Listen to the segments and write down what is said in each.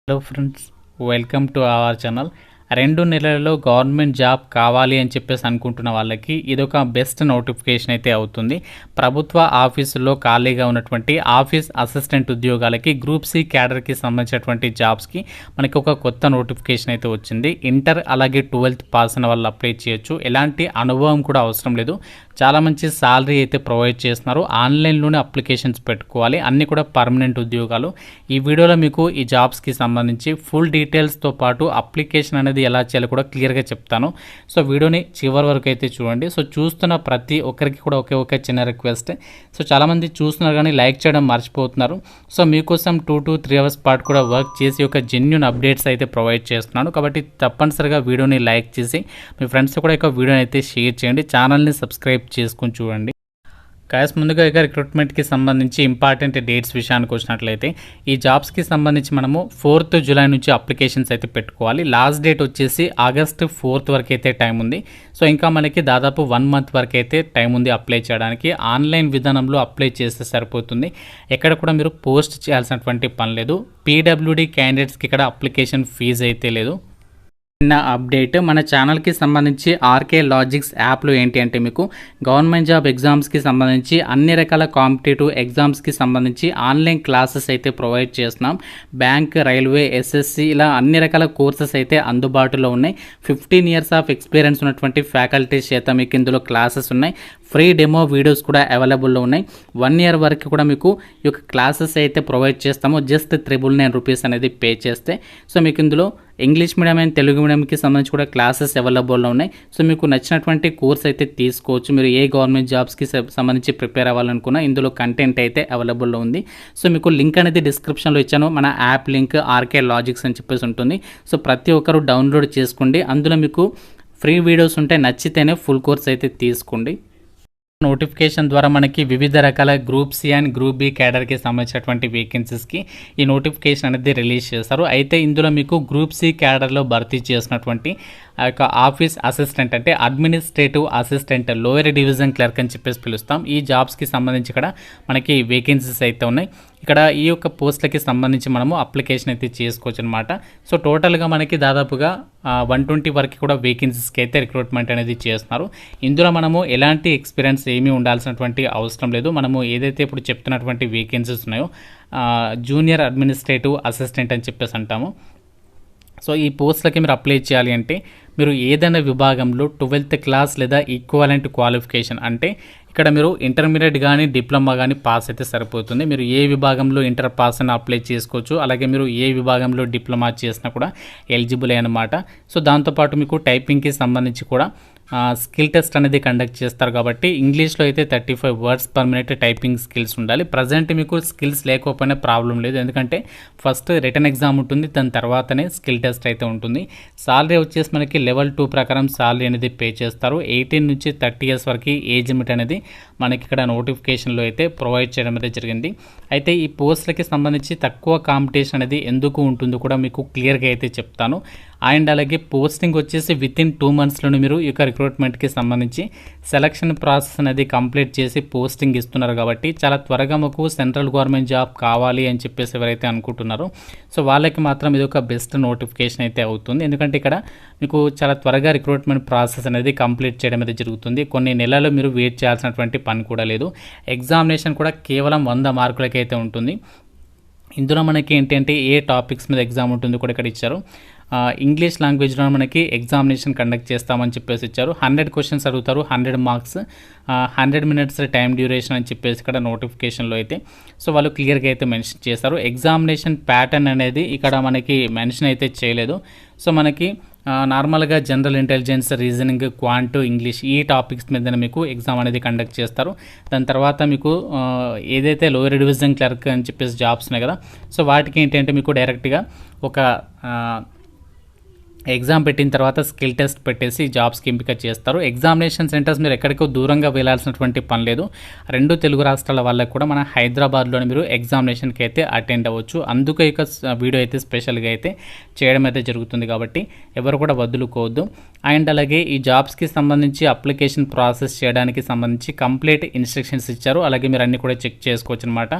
Hello friends, welcome to our channel. 2 నెలలలో government job కావాలి అని చెప్పేసి అనుకుంటున్న వాళ్ళకి ఇదొక బెస్ట్ నోటిఫికేషన్ అయితే అవుతుంది. ప్రభుత్వ ఆఫీసుల్లో ఖాళీగా ఉన్నటువంటి ఆఫీస్ అసిస్టెంట్ ఉద్యోగాలకి గ్రూప్ సి క్యాడర్కి సంబంధించినటువంటి జాబ్స్కి మనకి ఒక కొత్త నోటిఫికేషన్ అయితే వచ్చింది. ఇంటర్ అలాగే 12th పాస్ అయిన వాళ్ళు అప్లై చేయొచ్చు. ఎలాంటి అనుభవం కూడా అవసరం లేదు. చాలా మంచి శాలరీ అయితే ప్రొవైడ్ చేస్తున్నారు. ఆన్లైన్లోనే అప్లికేషన్స్ పెట్టుకోవాలి. అన్నీ కూడా పర్మనెంట్ ఉద్యోగాలు. ఈ వీడియోలో మీకు ఈ జాబ్స్కి సంబంధించి ఫుల్ డీటెయిల్స్తో పాటు అప్లికేషన్ అనేది ఎలా చేయాలో కూడా క్లియర్గా చెప్తాను. సో వీడియోని చివరి వరకు అయితే చూడండి. సో చూస్తున్న ప్రతి ఒక్కరికి కూడా ఒకే చిన్న రిక్వెస్ట్. సో చాలామంది చూస్తున్నారు కానీ లైక్ చేయడం మర్చిపోతున్నారు. సో మీకోసం 2 to 3 అవర్స్ పాటు కూడా వర్క్ చేసి ఒక జెన్యూన్ అప్డేట్స్ అయితే ప్రొవైడ్ చేస్తున్నాను. కాబట్టి తప్పనిసరిగా వీడియోని లైక్ చేసి మీ ఫ్రెండ్స్ కూడా ఒక వీడియోని అయితే షేర్ చేయండి. ఛానల్ని సబ్స్క్రైబ్ చేసుకొని చూడండి. కాయస్ ముందుగా ఇక రిక్రూట్మెంట్కి సంబంధించి ఇంపార్టెంట్ డేట్స్ విషయానికి వచ్చినట్లయితే ఈ జాబ్స్కి సంబంధించి మనము 4th జూలై నుంచి అప్లికేషన్స్ అయితే పెట్టుకోవాలి. లాస్ట్ డేట్ వచ్చేసి August 4th వరకు అయితే టైం ఉంది. సో ఇంకా మనకి దాదాపు 1 month వరకు అయితే టైం ఉంది అప్లై చేయడానికి. ఆన్లైన్ విధానంలో అప్లై చేస్తే సరిపోతుంది. ఎక్కడ కూడా మీరు పోస్ట్ చేయాల్సినటువంటి పని లేదు. పీడబ్ల్యూడి క్యాండిడేట్స్కి ఇక్కడ అప్లికేషన్ ఫీజు అయితే లేదు. చిన్న అప్డేట్, మన ఛానల్కి సంబంధించి ఆర్కే లాజిక్స్ యాప్లో ఏంటి అంటే మీకు గవర్నమెంట్ జాబ్ ఎగ్జామ్స్కి సంబంధించి అన్ని రకాల కాంపిటేటివ్ ఎగ్జామ్స్కి సంబంధించి ఆన్లైన్ క్లాసెస్ అయితే ప్రొవైడ్ చేస్తున్నాం. బ్యాంక్, రైల్వే, ఎస్ఎస్సి ఇలా అన్ని రకాల కోర్సెస్ అయితే అందుబాటులో ఉన్నాయి. 15 years ఆఫ్ ఎక్స్పీరియన్స్ ఉన్నటువంటి ఫ్యాకల్టీస్ చేత మీకు ఇందులో క్లాసెస్ ఉన్నాయి. ఫ్రీ డెమో వీడియోస్ కూడా అవైలబుల్లో ఉన్నాయి. 1 year వరకు కూడా మీకు ఈ యొక్క క్లాసెస్ అయితే ప్రొవైడ్ చేస్తాము. జస్ట్ 999 రూపీస్ అనేది పే చేస్తే. సో మీకు ఇందులో ఇంగ్లీష్ మీడియం అండ్ తెలుగు మీడియంకి సంబంధించి కూడా క్లాసెస్ అవైలబుల్లో ఉన్నాయి. సో మీకు నచ్చినటువంటి కోర్స్ అయితే తీసుకోవచ్చు. మీరు ఏ గవర్నమెంట్ జాబ్స్కి సంబంధించి ప్రిపేర్ అవ్వాలనుకున్నా ఇందులో కంటెంట్ అయితే అవైలబుల్లో ఉంది. సో మీకు లింక్ అనేది డిస్క్రిప్షన్లో ఇచ్చాను. మన యాప్ లింక్ ఆర్కే లాజిక్స్ అని చెప్పేసి ఉంటుంది. సో ప్రతి ఒక్కరు డౌన్లోడ్ చేసుకోండి. అందులో మీకు ఫ్రీ వీడియోస్ ఉంటాయి. నచ్చితేనే ఫుల్ కోర్స్ అయితే తీసుకోండి. నోటిఫికేషన్ ద్వారా మనకి వివిధ రకాల group C and group B క్యాడర్కి సంబంధించినటువంటి వేకెన్సీస్కి ఈ నోటిఫికేషన్ అనేది రిలీజ్ చేస్తారు. అయితే ఇందులో మీకు గ్రూప్ సి క్యాడర్లో భర్తీ చేసినటువంటి ఆ యొక్క ఆఫీస్ అసిస్టెంట్ అంటే administrative assistant, lower division clerk అని చెప్పేసి పిలుస్తాం. ఈ జాబ్స్కి సంబంధించి ఇక్కడ మనకి వేకెన్సీస్ అయితే ఉన్నాయి. ఇక్కడ ఈ యొక్క పోస్టులకి సంబంధించి మనము అప్లికేషన్ అయితే చేసుకోవచ్చు అనమాట. సో టోటల్గా మనకి దాదాపుగా 120 వరకు కూడా వేకెన్సీస్కి అయితే రిక్రూట్మెంట్ అనేది చేస్తున్నారు. ఇందులో మనము ఎలాంటి ఎక్స్పీరియన్స్ ఏమీ ఉండాల్సినటువంటి అవసరం లేదు. మనము ఏదైతే ఇప్పుడు చెప్తున్నటువంటి వేకెన్సీస్ ఉన్నాయో జూనియర్ అడ్మినిస్ట్రేటివ్ అసిస్టెంట్ అని చెప్పేసి అంటాము. సో ఈ పోస్టులకి మీరు అప్లై చేయాలి అంటే మీరు ఏదైనా విభాగంలో 12th క్లాస్ లేదా ఈక్వలెంట్ క్వాలిఫికేషన్ అంటే ఇక్కడ మీరు ఇంటర్మీడియట్ కానీ డిప్లొమా కానీ పాస్ అయితే సరిపోతుంది. మీరు ఏ విభాగంలో ఇంటర్ పాస్ అని అప్లై చేసుకోవచ్చు. అలాగే మీరు ఏ విభాగంలో డిప్లొమా చేసినా కూడా ఎలిజిబుల్ అనమాట. సో దాంతోపాటు మీకు టైపింగ్కి సంబంధించి కూడా స్కిల్ టెస్ట్ అనేది కండక్ట్ చేస్తారు. కాబట్టి ఇంగ్లీష్లో అయితే 35 words per minute typing skills ఉండాలి. ప్రజెంట్ మీకు స్కిల్స్ లేకపోయినా ప్రాబ్లం లేదు. ఎందుకంటే ఫస్ట్ రిటర్న్ ఎగ్జామ్ ఉంటుంది, దాని తర్వాతనే స్కిల్ టెస్ట్ అయితే ఉంటుంది. సాలరీ వచ్చేసి మనకి లెవెల్ 2 ప్రకారం సాలరీ అనేది పే చేస్తారు. 18 నుంచి 30 years వరకు ఏజ్ లిమిట్ అనేది మనకి ఇక్కడ నోటిఫికేషన్లో అయితే ప్రొవైడ్ చేయడం అయితే జరిగింది. అయితే ఈ పోస్టులకి సంబంధించి తక్కువ కాంపిటీషన్ అనేది ఎందుకు ఉంటుందో కూడా మీకు క్లియర్గా అయితే చెప్తాను. అండ్ అలాగే పోస్టింగ్ వచ్చేసి వితిన్ 2 monthsలోనే మీరు ఈ యొక్క రిక్రూట్మెంట్కి సంబంధించి సెలక్షన్ ప్రాసెస్ అనేది కంప్లీట్ చేసి పోస్టింగ్ ఇస్తున్నారు. కాబట్టి చాలా త్వరగా మాకు సెంట్రల్ గవర్నమెంట్ జాబ్ కావాలి అని చెప్పేసి ఎవరైతే అనుకుంటున్నారో సో వాళ్ళకి మాత్రం ఇది ఒక బెస్ట్ నోటిఫికేషన్ అయితే అవుతుంది. ఎందుకంటే ఇక్కడ మీకు చాలా త్వరగా రిక్రూట్మెంట్ ప్రాసెస్ అనేది కంప్లీట్ చేయడం అయితే జరుగుతుంది. కొన్ని నెలలు మీరు వెయిట్ చేయాల్సినటువంటి పని కూడా లేదు. ఎగ్జామినేషన్ కూడా కేవలం 100 మార్కులకి అయితే ఉంటుంది. ఇందులో మనకి ఏంటంటే ఏ టాపిక్స్ మీద ఎగ్జామ్ ఉంటుందో కూడా ఇక్కడ ఇచ్చారు. ఇంగ్లీష్ లాంగ్వేజ్లో మనకి ఎగ్జామినేషన్ కండక్ట్ చేస్తామని చెప్పేసి ఇచ్చారు. 100 questions అడుగుతారు, 100 marks, 100 minutes టైం డ్యూరేషన్ అని చెప్పేసి ఇక్కడ నోటిఫికేషన్లో అయితే సో వాళ్ళు క్లియర్గా అయితే మెన్షన్ చేస్తారు. ఎగ్జామినేషన్ ప్యాటర్న్ అనేది ఇక్కడ మనకి మెన్షన్ అయితే చేయలేదు. సో మనకి నార్మల్గా general intelligence, reasoning, quant, English ఈ టాపిక్స్ మీద మీకు ఎగ్జామ్ అనేది కండక్ట్ చేస్తారు. దాని తర్వాత మీకు ఏదైతే లోయర్ డివిజన్ క్లర్క్ అని చెప్పేసి జాబ్స్ ఉన్నాయి కదా, సో వాటికి ఏంటంటే మీకు డైరెక్ట్గా ఒక ఎగ్జామ్ పెట్టిన తర్వాత స్కిల్ టెస్ట్ పెట్టేసి జాబ్స్కి ఎంపిక చేస్తారు. ఎగ్జామినేషన్ సెంటర్స్ మీరు ఎక్కడికో దూరంగా వెళ్ళాల్సినటువంటి పని లేదు. 2 తెలుగు రాష్ట్రాల వాళ్ళకు కూడా మన హైదరాబాద్లోనే మీరు ఎగ్జామినేషన్కి అయితే అటెండ్ అవ్వచ్చు. అందుకే ఇక వీడియో అయితే స్పెషల్గా అయితే చేయడం అయితే జరుగుతుంది కాబట్టి ఎవరు కూడా వదులుకోవద్దు. అండ్ అలాగే ఈ జాబ్స్కి సంబంధించి అప్లికేషన్ ప్రాసెస్ చేయడానికి సంబంధించి కంప్లీట్ ఇన్స్ట్రక్షన్స్ ఇచ్చారు. అలాగే మీరు అన్నీ కూడా చెక్ చేసుకోవచ్చు అనమాట.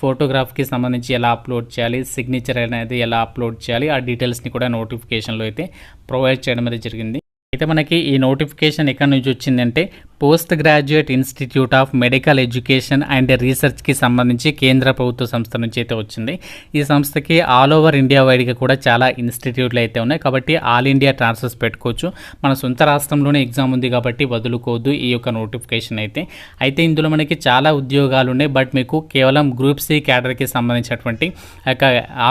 ఫోటోగ్రాఫ్కి సంబంధించి ఎలా అప్లోడ్ చేయాలి, సిగ్నేచర్ అనేది ఎలా అప్లోడ్ చేయాలి, ఆ డీటెయిల్స్ని కూడా నోటిఫికేషన్లో అయితే ప్రొవైడ్ చేయడం అనేది జరిగింది. అయితే మనకి ఈ నోటిఫికేషన్ ఎక్కడి నుంచి వచ్చిందంటే post graduate institute of medical education and రీసెర్చ్కి సంబంధించి కేంద్ర ప్రభుత్వ సంస్థ నుంచి అయితే వచ్చింది. ఈ సంస్థకి ఆల్ ఓవర్ ఇండియా వైడ్గా కూడా చాలా ఇన్స్టిట్యూట్లు అయితే ఉన్నాయి కాబట్టి ఆల్ ఇండియా ట్రాన్స్ఫర్స్ పెట్టుకోవచ్చు. మన సొంత రాష్ట్రంలోనే ఎగ్జామ్ ఉంది కాబట్టి వదులుకోవద్దు ఈ యొక్క నోటిఫికేషన్ అయితే ఇందులో మనకి చాలా ఉద్యోగాలు ఉన్నాయి. బట్ మీకు కేవలం గ్రూప్ సి క్యాడర్కి సంబంధించినటువంటి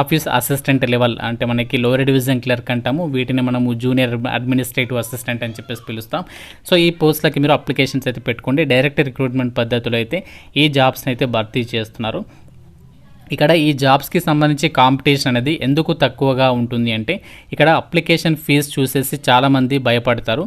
ఆఫీస్ అసిస్టెంట్ లెవెల్ అంటే మనకి లోయర్ డివిజన్ క్లర్క్ అంటాము, వీటిని మనము జూనియర్ అడ్మినిస్ట్రేటివ్ అసిస్టెంట్ అని చెప్పేసి పిలుస్తాం. సో ఈ పోస్ట్లకి మీరు అప్లికేషన్స్ అయితే పెట్టుకోండి. డైరెక్ట్ రిక్రూట్మెంట్ పద్ధతిలో అయితే ఈ జాబ్స్ని అయితే భర్తీ చేస్తున్నారు. ఇక్కడ ఈ జాబ్స్కి సంబంధించి కాంపిటీషన్ అనేది ఎందుకు తక్కువగా ఉంటుంది అంటే ఇక్కడ అప్లికేషన్ ఫీజు చూసేసి చాలామంది భయపడతారు.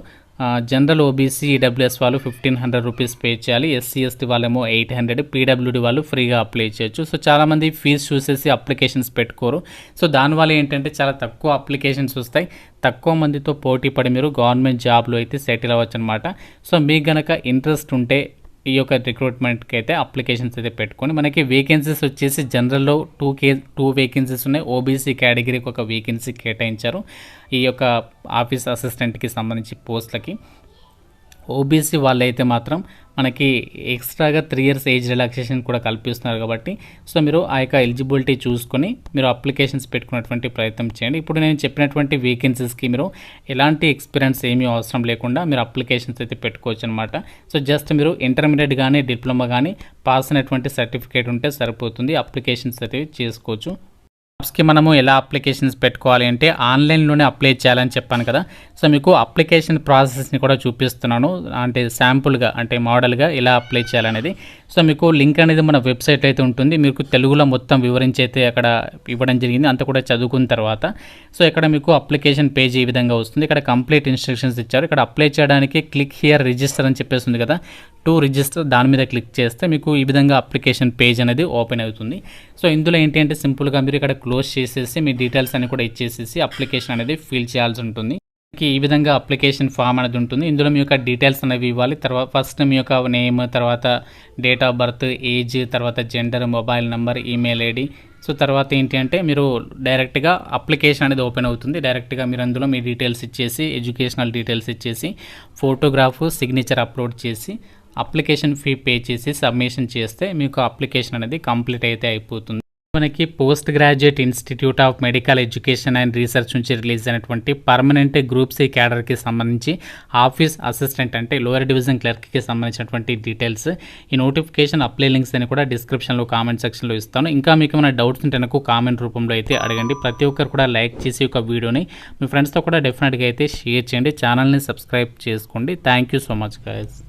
జనరల్ ఓబీసీ ఈడబ్ల్యూఎస్ వాళ్ళు 1500 రూపీస్ పే చేయాలి, ఎస్సీ ఎస్టీ వాళ్ళేమో 800, పీడబ్ల్యూడీ వాళ్ళు ఫ్రీగా అప్లై చేయొచ్చు. సో చాలామంది ఫీజు చూసేసి అప్లికేషన్స్ పెట్టుకోరు. సో దానివల్ల ఏంటంటే చాలా తక్కువ అప్లికేషన్స్ వస్తాయి, తక్కువ మందితో పోటీ పడి మీరు గవర్నమెంట్ జాబ్లో అయితే సెటిల్ అవ్వచ్చు అనమాట. సో మీకు గనక ఇంట్రెస్ట్ ఉంటే ఈ యొక్క రిక్రూట్మెంట్కి అయితే అప్లికేషన్స్ అయితే పెట్టుకొని మనకి వేకెన్సీస్ వచ్చేసి జనరల్లో 2 వేకెన్సీస్ ఉన్నాయి. ఓబీసీ కేటగిరీకి ఒక వేకెన్సీ కేటాయించారు ఈ యొక్క ఆఫీస్ అసిస్టెంట్కి సంబంధించి పోస్టులకి. ఓబీసీ వాళ్ళైతే మాత్రం మనకి ఎక్స్ట్రాగా 3 ఇయర్స్ ఏజ్ రిలాక్సేషన్ కూడా కల్పిస్తున్నారు కాబట్టి సో మీరు ఆ యొక్క ఎలిజిబిలిటీ చూసుకొని మీరు అప్లికేషన్స్ పెట్టుకున్నటువంటి ప్రయత్నం చేయండి. ఇప్పుడు నేను చెప్పినటువంటి వేకెన్సీస్కి మీరు ఎలాంటి ఎక్స్పీరియన్స్ ఏమీ అవసరం లేకుండా మీరు అప్లికేషన్స్ అయితే పెట్టుకోవచ్చు అనమాట. సో జస్ట్ మీరు ఇంటర్మీడియట్ కానీ డిప్లొమా కానీ పాస్ అయినటువంటి సర్టిఫికేట్ ఉంటే సరిపోతుంది, అప్లికేషన్స్ అయితే చేసుకోవచ్చు. జాబ్స్కి మనము ఎలా అప్లికేషన్స్ పెట్టుకోవాలి అంటే ఆన్లైన్లోనే అప్లై చేయాలని చెప్పాను కదా. సో మీకు అప్లికేషన్ ప్రాసెస్ని కూడా చూపిస్తున్నాను, అంటే శాంపుల్గా అంటే మోడల్గా ఎలా అప్లై చేయాలనేది. సో మీకు లింక్ అనేది మన వెబ్సైట్ అయితే ఉంటుంది, మీకు తెలుగులో మొత్తం వివరించి అయితే అక్కడ ఇవ్వడం జరిగింది. అంతా కూడా చదువుకున్న తర్వాత సో ఇక్కడ మీకు అప్లికేషన్ పేజ్ ఈ విధంగా వస్తుంది. ఇక్కడ కంప్లీట్ ఇన్స్ట్రక్షన్స్ ఇచ్చారు. ఇక్కడ అప్లై చేయడానికి క్లిక్ హియర్ రిజిస్టర్ అని చెప్పేసి ఉంది కదా, టు రిజిస్టర్ దాని మీద క్లిక్ చేస్తే మీకు ఈ విధంగా అప్లికేషన్ పేజ్ అనేది ఓపెన్ అవుతుంది. సో ఇందులో ఏంటి అంటే సింపుల్గా మీరు ఇక్కడ క్లోజ్ చేసేసి మీ డీటెయిల్స్ అన్ని కూడా ఇచ్చేసేసి అప్లికేషన్ అనేది ఫిల్ చేయాల్సి ఉంటుంది. ఈ విధంగా అప్లికేషన్ ఫామ్ అనేది ఉంటుంది. ఇందులో మీ యొక్క డీటెయిల్స్ అనేవి ఇవ్వాలి. తర్వాత ఫస్ట్ మీ యొక్క నేమ్, తర్వాత డేట్ ఆఫ్ బర్త్, ఏజ్, తర్వాత gender, mobile number, email ID. So తర్వాత ఏంటి అంటే మీరు డైరెక్ట్గా అప్లికేషన్ అనేది ఓపెన్ అవుతుంది. డైరెక్ట్గా మీరు అందులో మీ డీటెయిల్స్ ఇచ్చేసి ఎడ్యుకేషనల్ డీటెయిల్స్ ఇచ్చేసి ఫోటోగ్రాఫ్, సిగ్నేచర్ అప్లోడ్ చేసి అప్లికేషన్ ఫీ పే చేసి సబ్మిషన్ చేస్తే మీకు అప్లికేషన్ అనేది కంప్లీట్ అయితే అయిపోతుంది. మనకి post graduate institute of medical education and research నుంచి రిలీజ్ అయినటువంటి పర్మనెంట్ గ్రూప్ సి క్యాడర్కి సంబంధించి ఆఫీస్ అసిస్టెంట్ అంటే లోయర్ డివిజన్ క్లర్క్కి సంబంధించినటువంటి డీటెయిల్స్, ఈ నోటిఫికేషన్ అప్లై లింక్స్ అని కూడా డిస్క్రిప్షన్లో కామెంట్ సెక్షన్లో ఇస్తాను. ఇంకా మీకు ఏమైనా డౌట్స్ ఉంటే నాకు కామెంట్ రూపంలో అయితే అడగండి. ప్రతి ఒక్కరు కూడా లైక్ చేసి ఒక వీడియోని మీ ఫ్రెండ్స్తో కూడా డెఫినెట్గా అయితే షేర్ చేయండి. ఛానల్ని సబ్స్క్రైబ్ చేసుకోండి. Thank you so much guys.